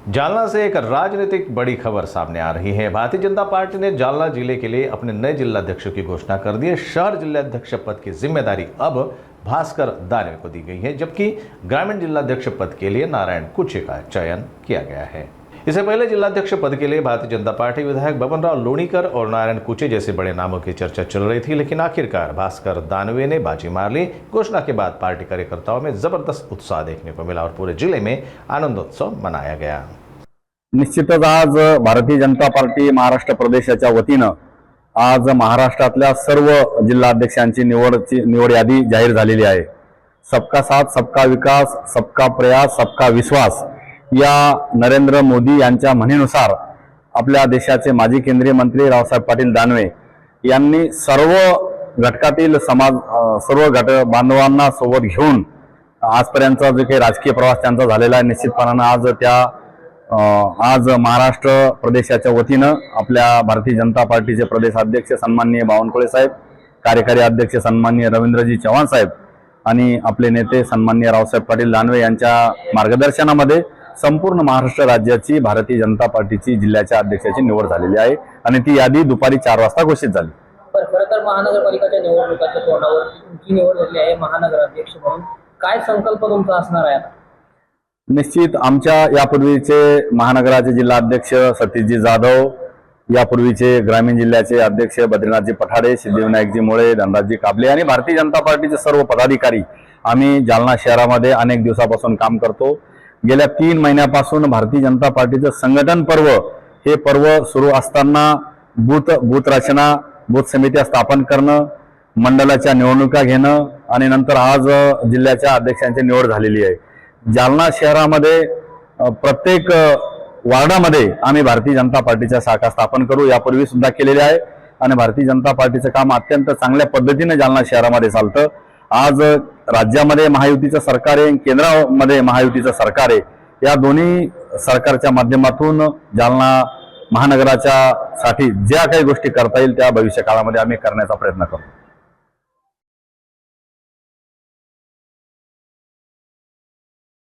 जालना से एक राजनीतिक बड़ी खबर सामने आ रही है। भारतीय जनता पार्टी ने जालना जिले के लिए अपने नए जिलाध्यक्ष की घोषणा कर दी है। शहर जिलाध्यक्ष पद की जिम्मेदारी अब भास्कर दानवे को दी गई है, जबकि ग्रामीण जिलाध्यक्ष पद के लिए नारायण कुचे का चयन किया गया है। इससे पहले जिलाध्यक्ष पद के लिए भारतीय जनता पार्टी विधायक बबनराव लोणीकर और नारायण कुचे जैसे बड़े नामों की चर्चा चल रही थी, लेकिन आखिरकार भास्कर दानवे ने बाजी मार ली। घोषणा के बाद पार्टी कार्यकर्ताओं में जबरदस्त उत्साह देखने को मिला और पूरे जिले में आनंदोत्सव मनाया गया। निश्चितच आज भारतीय जनता पार्टी महाराष्ट्र प्रदेशाच्या वतीनं आज महाराष्ट्रातल्या सर्व जिल्हाध्यक्षांची निवड यादी जाहीर झालेली आहे। सबका साथ सबका विकास, सबका प्रयास, सबका विश्वास या नरेंद्र मोदी यांच्या म्हणीनुसार आपल्या देशाचे माजी केंद्रीय मंत्री रावसाहेब पाटील दानवे यांनी सर्व घटकातील सर्व घटक बांधवांना सोबत घेऊन आजपर्यंतचा जो काही राजकीय प्रवास त्यांचा झालेला आहे, निश्चितपणाने आज महाराष्ट्र प्रदेशाच्या वतीनं आपल्या भारतीय जनता पार्टीचे प्रदेशाध्यक्ष सन्माननीय बावनकुळे साहेब, कार्यकारी अध्यक्ष सन्माननीय रवींद्रजी चव्हाण साहेब आणि आपले नेते सन्माननीय रावसाहेब पाटील दानवे यांच्या मार्गदर्शनामध्ये संपूर्ण महाराष्ट्र राज्याची भारतीय जनता पार्टीची जिल्ह्याच्या अध्यक्षाची निवड झालेली आहे आणि ती यादी दुपारी 4 वाजता घोषित झाली। खरं तर महानगरपालिकेच्या निवडणुकीच्या तोंडावर तुमची निवड झाली आहे महानगराध्यक्ष म्हणून। काय संकल्प तुमचा असणार आहे आता? निश्चित आमच्या यापूर्वीचे महानगराचे जिल्हाध्यक्ष सतीशजी जाधव, यापूर्वीचे ग्रामीण जिल्ह्याचे अध्यक्ष बद्रीनाथजी पठाडे, सिद्धिविनायकजी मोळे, धनराजजी काबले आणि भारतीय जनता पार्टीचे सर्व पदाधिकारी आम्ही जालना शहरामध्ये अनेक दिवसापासून काम करतो। गेल्या 3 महिन्यापासून भारतीय जनता पार्टीचं संघटन पर्व हे पर्व सुरू असताना बूथ रचना, बूथ समित्या स्थापन करणं, मंडळाच्या निवडणुका घेणं आणि नंतर आज जिल्ह्याच्या अध्यक्षांची निवड झालेली आहे। जालना शहरामध्ये प्रत्येक वार्डामध्ये आम्ही भारतीय जनता पार्टीच्या शाखा स्थापन करू, यापूर्वी सुद्धा केलेले आहे आणि भारतीय जनता पार्टीचं काम अत्यंत चांगल्या पद्धतीने जालना शहरामध्ये चालतं। आज राज्यामध्ये महायुतीचं सरकार आहे, केंद्रामध्ये महायुतीचं सरकार आहे, या दोन्ही सरकारच्या माध्यमातून जालना महानगराच्या साठी ज्या काही गोष्टी करता येईल त्या भविष्य काळामध्ये आम्ही करण्याचा प्रयत्न करू।